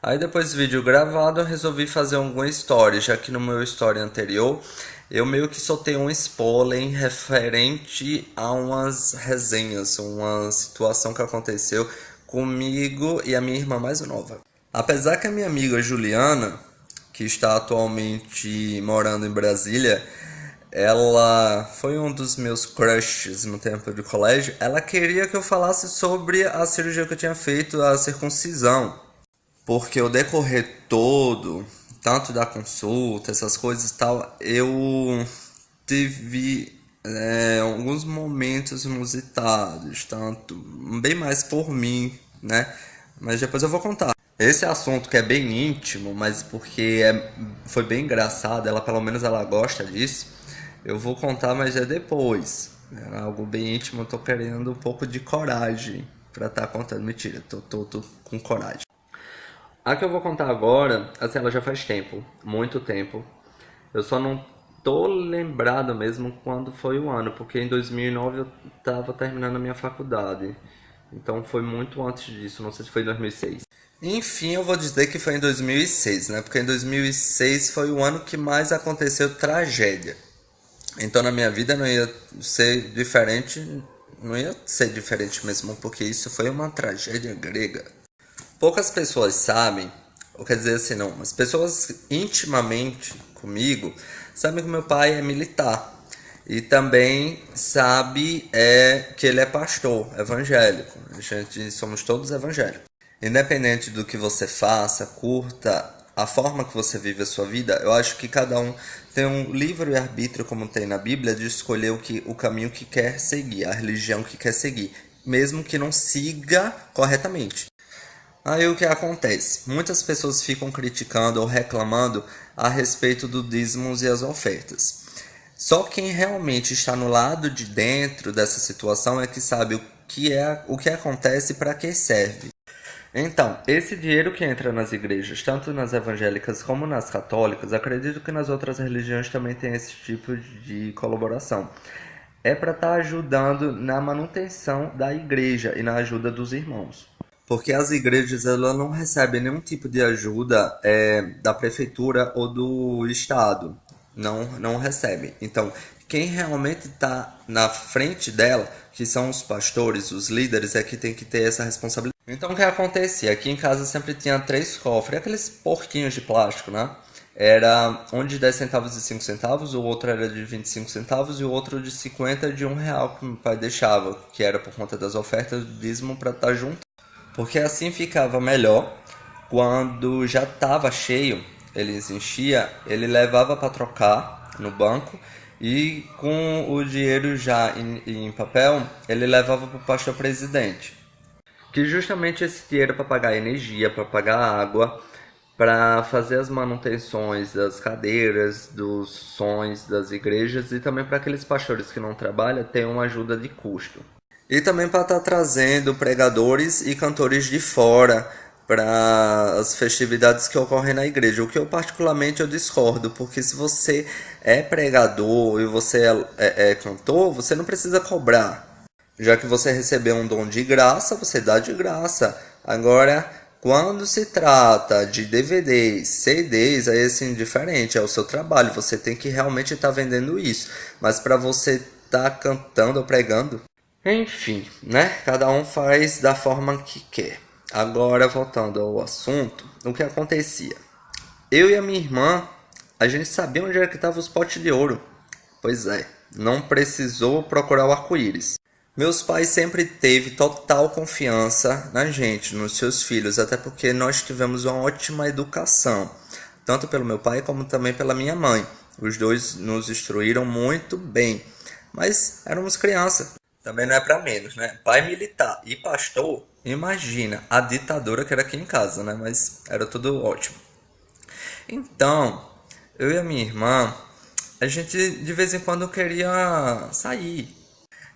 Aí depois do vídeo gravado eu resolvi fazer alguma story, já que no meu story anterior eu meio que soltei um spoiler referente a umas resenhas, uma situação que aconteceu comigo e a minha irmã mais nova. Apesar que a minha amiga Juliana, que está atualmente morando em Brasília, ela foi um dos meus crushes no tempo de colégio. Ela queria que eu falasse sobre a cirurgia que eu tinha feito, a circuncisão. Porque o decorrer todo, tanto da consulta, essas coisas e tal, eu tive alguns momentos inusitados, tanto bem mais por mim, né? Mas depois eu vou contar. Esse assunto que é bem íntimo, mas porque foi bem engraçado, ela pelo menos ela gosta disso, eu vou contar, mas é depois. É algo bem íntimo, eu tô querendo um pouco de coragem pra estar contando. Mentira, tô com coragem. A que eu vou contar agora, assim, ela já faz tempo, muito tempo. Eu só não tô lembrado mesmo quando foi o ano, porque em 2009 eu tava terminando a minha faculdade. Então foi muito antes disso, não sei se foi em 2006. Enfim, eu vou dizer que foi em 2006, né? Porque em 2006 foi o ano que mais aconteceu tragédia. Então na minha vida não ia ser diferente, não ia ser diferente mesmo, porque isso foi uma tragédia grega. Poucas pessoas sabem, ou quer dizer assim, não, as pessoas intimamente comigo sabem que meu pai é militar. E também sabe que ele é pastor evangélico. A gente somos todos evangélicos. Independente do que você faça, curta a forma que você vive a sua vida, eu acho que cada um tem um livre arbítrio, como tem na Bíblia, de escolher o caminho que quer seguir, a religião que quer seguir, mesmo que não siga corretamente. Aí o que acontece? Muitas pessoas ficam criticando ou reclamando a respeito do dízimos e as ofertas. Só quem realmente está no lado de dentro dessa situação é que sabe o que acontece e para que serve. Então, esse dinheiro que entra nas igrejas, tanto nas evangélicas como nas católicas, acredito que nas outras religiões também tem esse tipo de colaboração. É para estar ajudando na manutenção da igreja e na ajuda dos irmãos. Porque as igrejas elas não recebem nenhum tipo de ajuda da prefeitura ou do estado. Não recebem. Então, quem realmente está na frente dela, que são os pastores, os líderes, é que tem que ter essa responsabilidade. Então, o que acontecia? Aqui em casa sempre tinha três cofres, aqueles porquinhos de plástico, né? Era um de 10 centavos e 5 centavos, o outro era de 25 centavos e o outro de 50 e de R$ 1 que meu pai deixava, que era por conta das ofertas do dízimo para estar junto. Porque assim ficava melhor. Quando já estava cheio, eles enchia, ele levava para trocar no banco e com o dinheiro já em papel, ele levava para o pastor presidente. Que justamente esse dinheiro para pagar energia, para pagar água, para fazer as manutenções das cadeiras, dos sons das igrejas e também para aqueles pastores que não trabalham ter uma ajuda de custo. E também para estar trazendo pregadores e cantores de fora para as festividades que ocorrem na igreja. O que eu particularmente eu discordo, porque se você é pregador e você é cantor, você não precisa cobrar. Já que você recebeu um dom de graça, você dá de graça. Agora, quando se trata de DVDs, CDs, aí é assim diferente, é o seu trabalho, você tem que realmente estar vendendo isso. Mas para você estar cantando ou pregando, enfim, né? Cada um faz da forma que quer. Agora, voltando ao assunto, o que acontecia? Eu e a minha irmã, a gente sabia onde era que estavam os potes de ouro. Pois é, não precisou procurar o arco-íris. Meus pais sempre teve total confiança na gente, nos seus filhos, até porque nós tivemos uma ótima educação, tanto pelo meu pai como também pela minha mãe. Os dois nos instruíram muito bem, mas éramos crianças. Também não é para menos, né? Pai militar e pastor, imagina a ditadura que era aqui em casa, né? Mas era tudo ótimo. Então, eu e a minha irmã, a gente de vez em quando queria sair.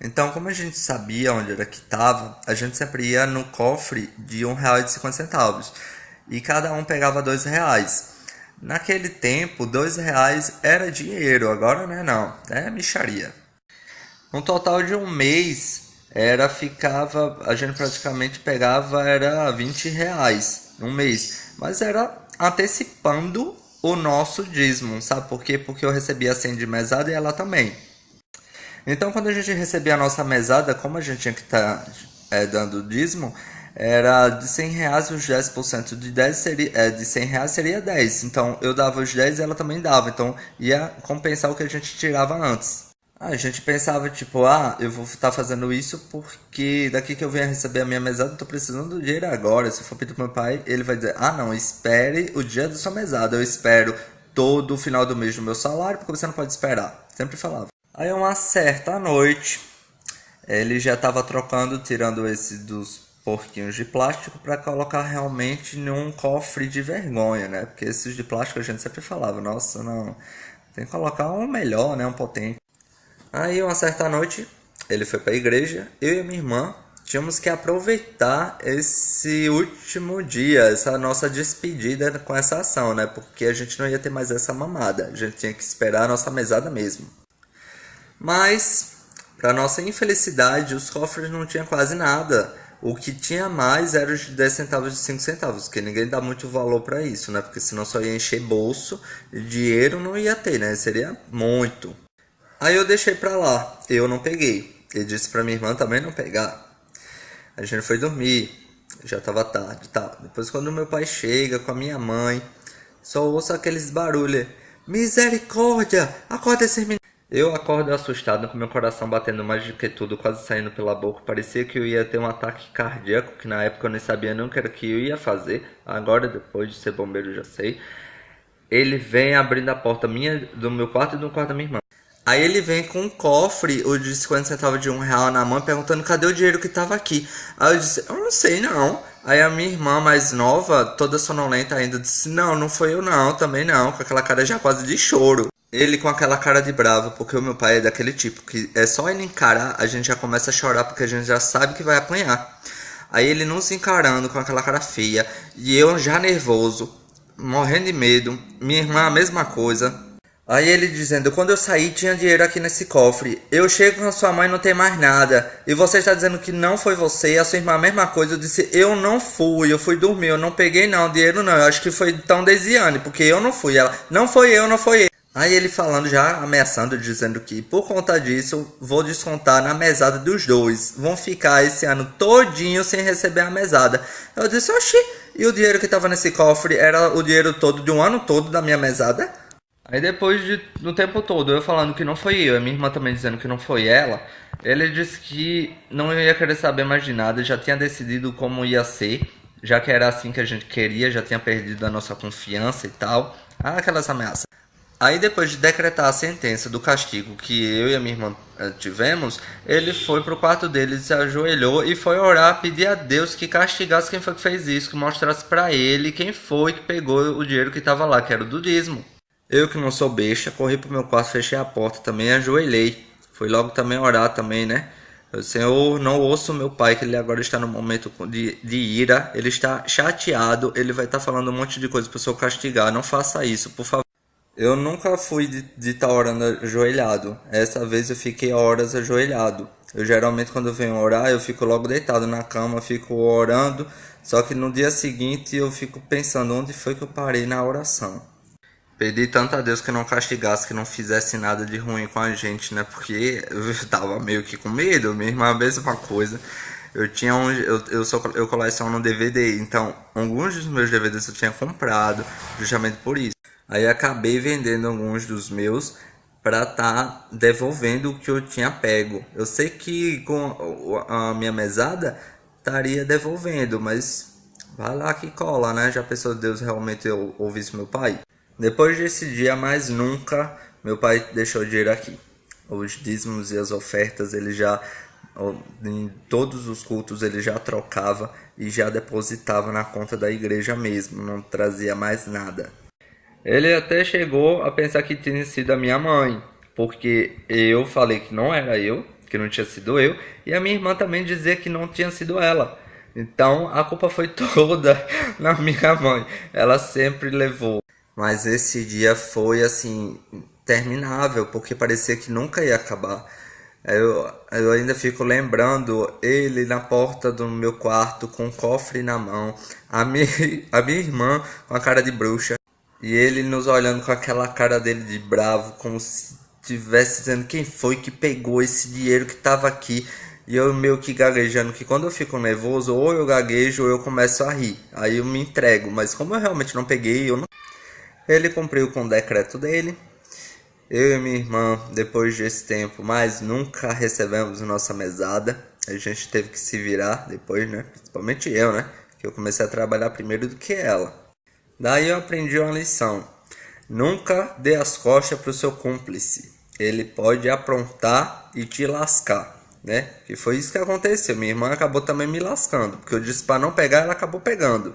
Então, como a gente sabia onde era que estava, a gente sempre ia no cofre de R$ 1,50. E cada um pegava R$ 2. Naquele tempo, R$ 2 era dinheiro, agora não é não, é mixaria. Um total de um mês a gente praticamente pegava era R$ 20, um mês. Mas era antecipando o nosso dízimo, sabe por quê? Porque eu recebia 100 de mesada e ela também. Então, quando a gente recebia a nossa mesada, como a gente tinha que estar dando dízimo, era de 100 reais os 10% de 10 seria, de 100 reais seria 10. Então, eu dava os 10 e ela também dava. Então, ia compensar o que a gente tirava antes. A gente pensava, tipo, eu vou estar fazendo isso porque daqui que eu venha receber a minha mesada, eu tô precisando do dinheiro agora. Se eu for pedir pro meu pai, ele vai dizer, não, espere o dia da sua mesada. Eu espero todo o final do mês do meu salário, porque você não pode esperar. Sempre falava. Aí uma certa noite, ele já estava trocando, tirando esse dos porquinhos de plástico para colocar realmente num cofre de vergonha, né? Porque esses de plástico a gente sempre falava, nossa, não, tem que colocar um melhor, né? Um potente. Aí uma certa noite, ele foi para a igreja, eu e a minha irmã tínhamos que aproveitar esse último dia, essa nossa despedida com essa ação, né? Porque a gente não ia ter mais essa mamada, a gente tinha que esperar a nossa mesada mesmo. Mas, para nossa infelicidade, os cofres não tinham quase nada. O que tinha mais era os de 10 centavos e 5 centavos, que ninguém dá muito valor para isso, né? Porque senão só ia encher bolso e dinheiro não ia ter, né? Seria muito. Aí eu deixei pra lá, eu não peguei. Ele disse pra minha irmã também não pegar. A gente foi dormir, já tava tarde, tá? Depois quando meu pai chega com a minha mãe, só ouço aqueles barulhos. Misericórdia, acorda esse menino. Eu acordo assustado, com meu coração batendo mais do que tudo, quase saindo pela boca. Parecia que eu ia ter um ataque cardíaco, que na época eu nem sabia nunca era que eu ia fazer. Agora, depois de ser bombeiro, eu já sei. Ele vem abrindo a porta minha, do meu quarto e do quarto da minha irmã. Aí ele vem com um cofre, o de 50 centavos de R$ 1 na mão, perguntando cadê o dinheiro que tava aqui. Aí eu disse, eu não sei não. Aí a minha irmã mais nova, toda sonolenta ainda, disse, não, não foi eu não, também não, com aquela cara já quase de choro. Ele com aquela cara de bravo, porque o meu pai é daquele tipo, que é só ele encarar, a gente já começa a chorar, porque a gente já sabe que vai apanhar. Aí ele nos encarando com aquela cara feia, e eu já nervoso, morrendo de medo, minha irmã a mesma coisa. Aí ele dizendo, quando eu saí tinha dinheiro aqui nesse cofre, eu chego com a sua mãe e não tem mais nada, e você está dizendo que não foi você, e a sua irmã a mesma coisa. Eu disse, eu não fui, eu fui dormir, eu não peguei não, dinheiro não, eu acho que foi tão Desiane, porque eu não fui. Ela, não foi eu, não foi eu. Aí ele falando já, ameaçando, dizendo que por conta disso, vou descontar na mesada dos dois. Vão ficar esse ano todinho sem receber a mesada. Eu disse, oxi, e o dinheiro que tava nesse cofre era o dinheiro todo de um ano todo da minha mesada? Aí depois do tempo todo, eu falando que não foi eu, a minha irmã também dizendo que não foi ela, ele disse que não ia querer saber mais de nada, já tinha decidido como ia ser, já que era assim que a gente queria, já tinha perdido a nossa confiança e tal. Aquelas ameaças. Aí depois de decretar a sentença do castigo que eu e a minha irmã tivemos, ele foi pro quarto dele, se ajoelhou e foi orar, pedir a Deus que castigasse quem foi que fez isso, que mostrasse pra ele quem foi que pegou o dinheiro que tava lá, que era o do dízimo. Eu que não sou besta, corri pro meu quarto, fechei a porta também, ajoelhei. Fui logo também orar também, né? Senhor, não ouço meu pai, que ele agora está no momento de ira, ele está chateado, ele vai estar falando um monte de coisa para o senhor castigar, não faça isso, por favor. Eu nunca fui de estar orando ajoelhado. Essa vez eu fiquei horas ajoelhado. Eu geralmente quando eu venho orar, eu fico logo deitado na cama, fico orando. Só que no dia seguinte eu fico pensando onde foi que eu parei na oração. Pedi tanto a Deus que não castigasse, que não fizesse nada de ruim com a gente, né? Porque eu tava meio que com medo, mesmo a mesma coisa. Eu tinha eu coleciono DVD, então alguns dos meus DVDs eu tinha comprado justamente por isso. Aí acabei vendendo alguns dos meus para tá devolvendo o que eu tinha pego. Eu sei que com a minha mesada estaria devolvendo, mas vai lá que cola, né? Já pensou Deus realmente ouvisse meu pai? Depois desse dia, mais nunca meu pai deixou dinheiro aqui. Os dízimos e as ofertas ele já em todos os cultos ele já trocava e já depositava na conta da igreja mesmo, não trazia mais nada. Ele até chegou a pensar que tinha sido a minha mãe, porque eu falei que não era eu, que não tinha sido eu, e a minha irmã também dizia que não tinha sido ela. Então a culpa foi toda na minha mãe, ela sempre levou. Mas esse dia foi assim, interminável, porque parecia que nunca ia acabar. Eu ainda fico lembrando ele na porta do meu quarto com um cofre na mão, a minha, a minha irmã com a cara de bruxa e ele nos olhando com aquela cara dele de bravo, como se estivesse dizendo quem foi que pegou esse dinheiro que tava aqui. E eu meio que gaguejando, que quando eu fico nervoso, ou eu gaguejo ou eu começo a rir. Aí eu me entrego, mas como eu realmente não peguei, eu não... Ele cumpriu com o decreto dele. Eu e minha irmã, depois desse tempo, mas nunca recebemos nossa mesada. A gente teve que se virar depois, né? Principalmente eu, né? Que eu comecei a trabalhar primeiro do que ela. Daí eu aprendi uma lição. Nunca dê as costas pro seu cúmplice. Ele pode aprontar e te lascar, né? Que foi isso que aconteceu. Minha irmã acabou também me lascando, porque eu disse para não pegar, ela acabou pegando.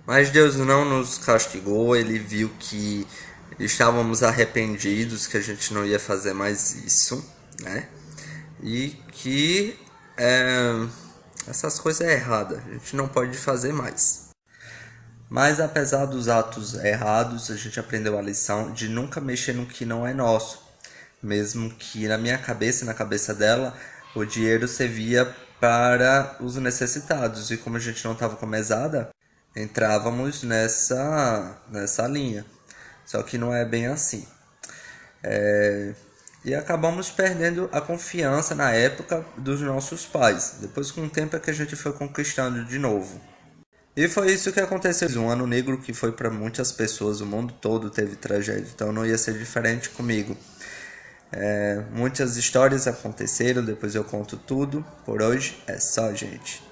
Mas Deus não nos castigou, ele viu que estávamos arrependidos, que a gente não ia fazer mais isso, né? E que essas coisas é errada, a gente não pode fazer mais. Mas apesar dos atos errados, a gente aprendeu a lição de nunca mexer no que não é nosso. Mesmo que na minha cabeça e na cabeça dela, o dinheiro servia para os necessitados. E como a gente não estava com mesada, entrávamos nessa linha. Só que não é bem assim. E acabamos perdendo a confiança na época dos nossos pais. Depois, com o tempo, é que a gente foi conquistando de novo. E foi isso que aconteceu. Um ano negro que foi para muitas pessoas, o mundo todo teve tragédia. Então não ia ser diferente comigo. Muitas histórias aconteceram, depois eu conto tudo. Por hoje é só, gente.